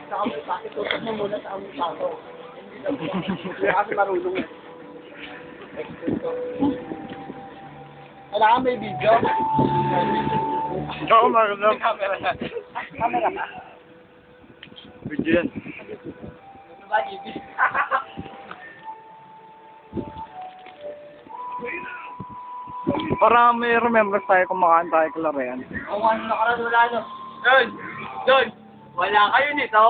Itutok mo muna sa aming pato. Kaya kasi marunong eh. Kailangan may video. Oo, marunong. Camera ka. Video yan. Ano ba, Ibi? Para may remember tayo kung makaan tayo kalarean. Kung ano nakaraan wala, no? Doon! Wala kayo nito!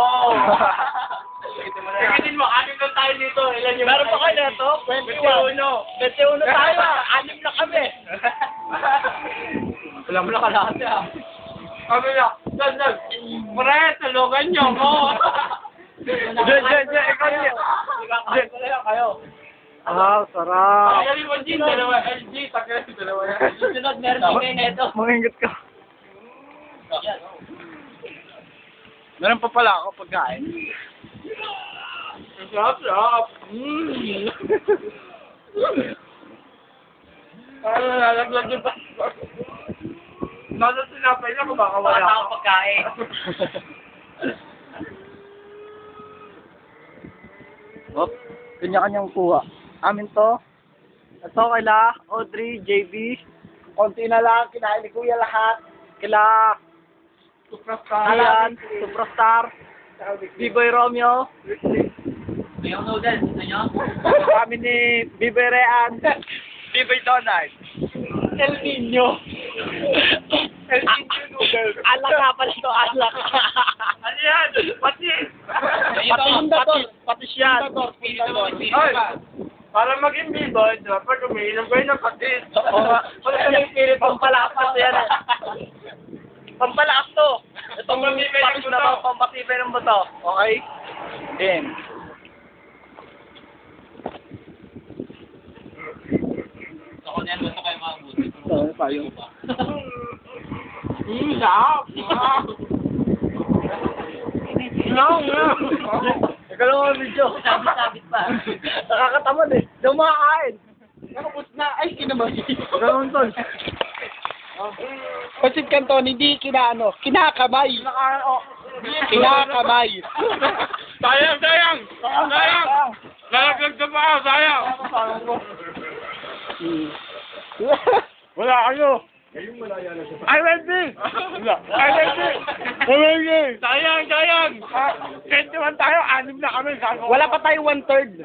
Tingin mo, anim lang tayo dito. Ilan yung meron pa kayo nito? 21. 21 tayo, anim na kami. Wala mo na kalahati ah. Kami na, doon. Pre, tulungan nyo mo. Diyan, ikaw niya. Kayo. Ah, sarap. Kaya mo, G, dalawa LG, takya si dalawa LG. Sunod, meron din kayo neto. Mangingit ka. Meron pa pala ako pagkain. Sarap. Lalaglag yung passport. Nasa sinapay na kung baka wala ako pagkain. Hop, kanya-kanyang kuha. Amin to. Ito kaila, Audrey, JB. Konti na lang, kinain ni Kuya lahat. Kila Superstar. Ayan, Superstar. B-Boy Romeo. Yung noodles, gusto nyo? Kami ni B-Boy Rean. B-Boy Donald. El Nino. El Nino noodles. Alak nga pala ito, alak. Ano yan? Patis! Patis yan. Ay! Para maging B-Boy, dapat umiinom kayo ng patis. Oo nga. Wala ka ng spirit. Pampalakas yan eh. Pampalakas to. Itong Pampatibay ng patis na to, buto. pampatibay ng buto. Okay? Then. Ako na yan, gusto kayo mga buti. Ito, tayo. Sarap! Ikaw lang ang video. Sabit pa. Nakakatamad eh. Di ako makakain. Nakapos na. Ay, kinamay. Ganun tol. Pasit Canton, hindi kinakamay. Kinakamay. Sayang! Nalaglag na pa ako, sayang! Wala kayo. I will be. I will be. Sayang! 21 tayo, 6 na kami. Wala pa tayo 1/3.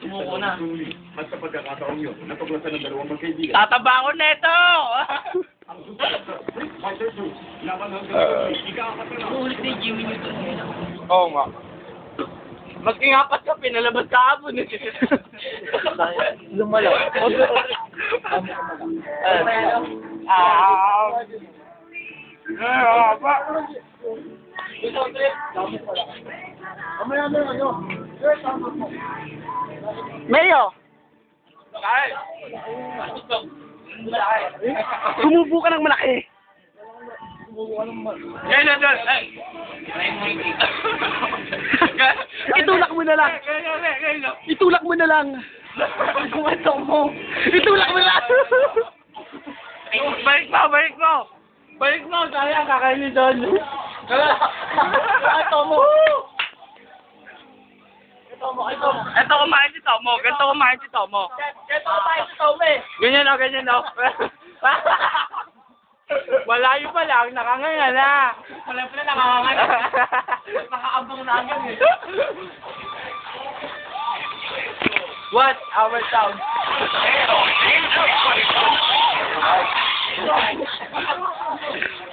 Sumuko na. At sa pagkakataon yun, natuklasan ng dalawang magkaibigan. Tataba ko neto! Fighter 2, laban hanggang ika-apat na. Ulit ni Jimmy Newton. Oo nga. Maski nga pa sa pinalabas kahapon eh. Lumalaw. Mayo! Sumubo ka ng malaki! Ngayon na doon! Itulak mo na lang! Itulak mo na lang! Ito mo! Itulak mo na lang! Balik mo! Sayang, kakainin doon! Ito mo! Ito kumain si Tomo. Ganito kumain si Tomo. Ito tayo sa Tome! Ganyan o. Malayo pa lang, nakanganga na. Wala pala nakakangana. Nakaabang na agad eh. What? Our town.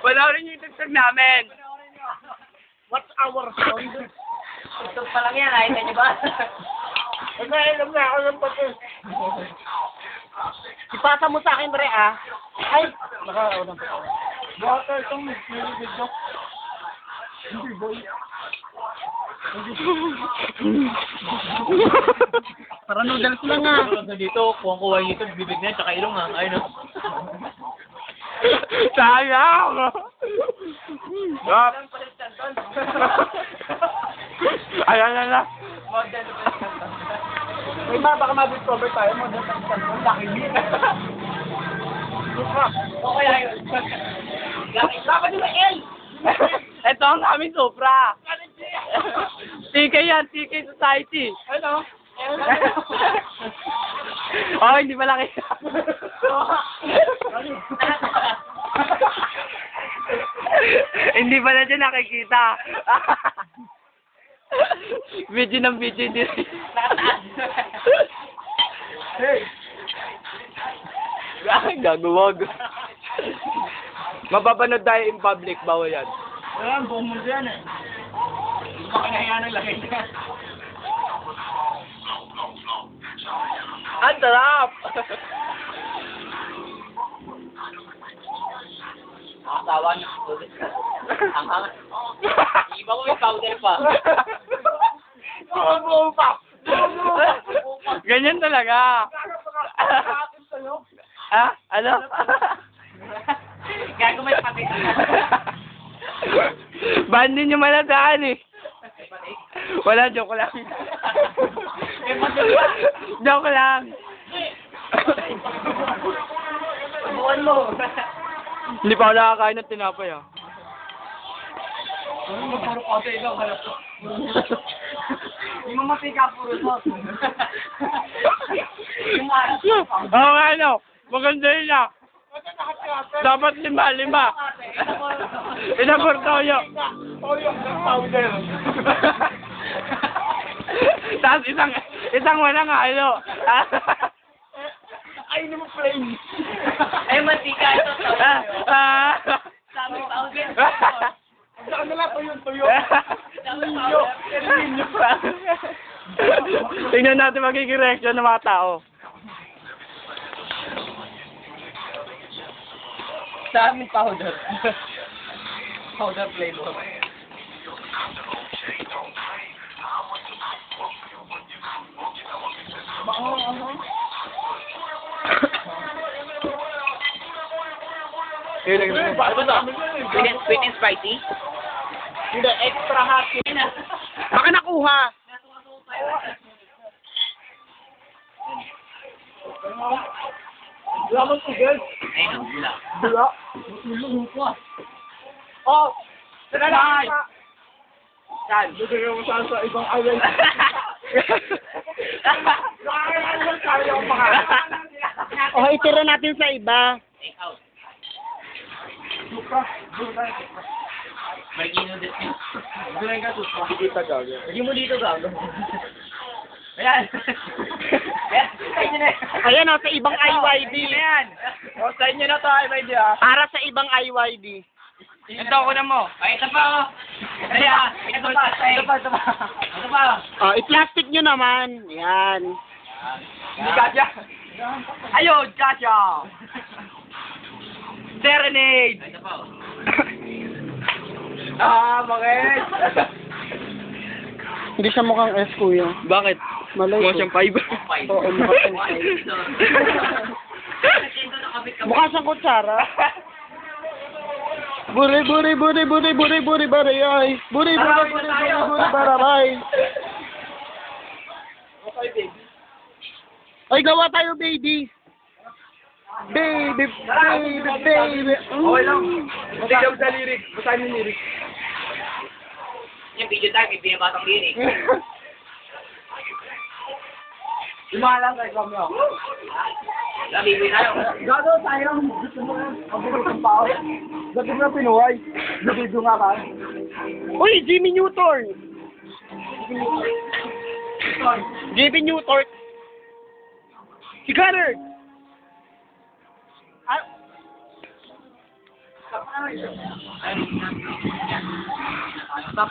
Wala rin yung tagtag namin. What's our sound? Ito pa lang yan, ayun niyo ba? Alam na ako ng pati. Ipasa mo sa akin, Bre, ah. Ay! Nakakaw na. Baka itong video. Hindi boy. Para noodles lang, ah. Dito, kuha yung ito, bibig na, tsaka ilong ha. Ayun o. Sayang! Stop! Ayan na. May baka ma-discover tayo mo. Laki meat. Okay, ayun. Dapat yung L! Ito ang aming Supra. TK yan, TK Society. Ano? Oh, hindi pala kita. Hindi pala dyan nakikita. Video ng video din. Hey! Gagawag. Mapapanood tayo in public, bawal yan. Ayan, buong mundo yan eh. Makakaya ng laki niya. Ang sarap! Nakasawa na. Ang hangat. Iba ko may powder pa. Buong pa! Ganyan talaga. Ha? Ano? Gago may pati. Bandin nyo malataan eh. Wala, joke lang. Joke lang. Subukan mo. Hindi pa ako nakakain ng tinapay ah. Puro kote ikaw, halap ko. Hindi mo matika, puro sos. Yung aras. Oo nga ano, maganda yun ah. Dapat 5. Inabor toyo. Toyo ng powder. Tapos isang walang ano. Ay, hindi mo plain. Ay, mantika ito. Sabi powder. Saan nila tuyo? Tuyo. Tingnan natin magiging reaction ng mga tao. Sa amin powder. Powder flavor. Sweet and spicy? Hindi, extra hot. Baka nakuha. Wala mo sigil. Ayun, wala. Wala. Oh! Sinalaman pa. Saan? Bigyan mo saan sa ibang island. Nakakailan tayo ang mga. Oh, itira natin sa iba. Take out. Supra. Margino this thing. Bilhin ka, supra. Kita gagawin. Lagyan mo dito, gago. Ayan. Ayan o, sa ibang IYD. Ayan. O, sa inyo na to, IYD ah. Para sa ibang IYD. Ito ko na mo. Ay, ito pa, oh. Ayan. Ito pa. Ito pa. Oh, i-plastic nyo naman. Yan. Hindi kasya. Ayun, kasya. Serenade. Ito pa, oh. Bakit? Hindi siya mukhang S, kuya. Bakit? Malay Mukha ko. siyang 5. Oo, mukhang S. Mukha siyang kutsara. Buri, buri, buri, buri, buri, buri, bari, ay. Buri, buri, buri, buri, buri, bararay. Ay, gawa tayo, baby. Baby, baby, baby. Okay lang. Tignan mo sa lyrics. Basahin yung lyrics. Yung video tayo, may binabatang lirik. Lumalang kay Kamyo. Labiboy tayo. Gado tayo. Gusto mo ang bukas ng pao. Dati na pinuhay. Nabidyo nga ka. Uy, Jimmy Newton. Jimmy Newton. Si Connor. Stop.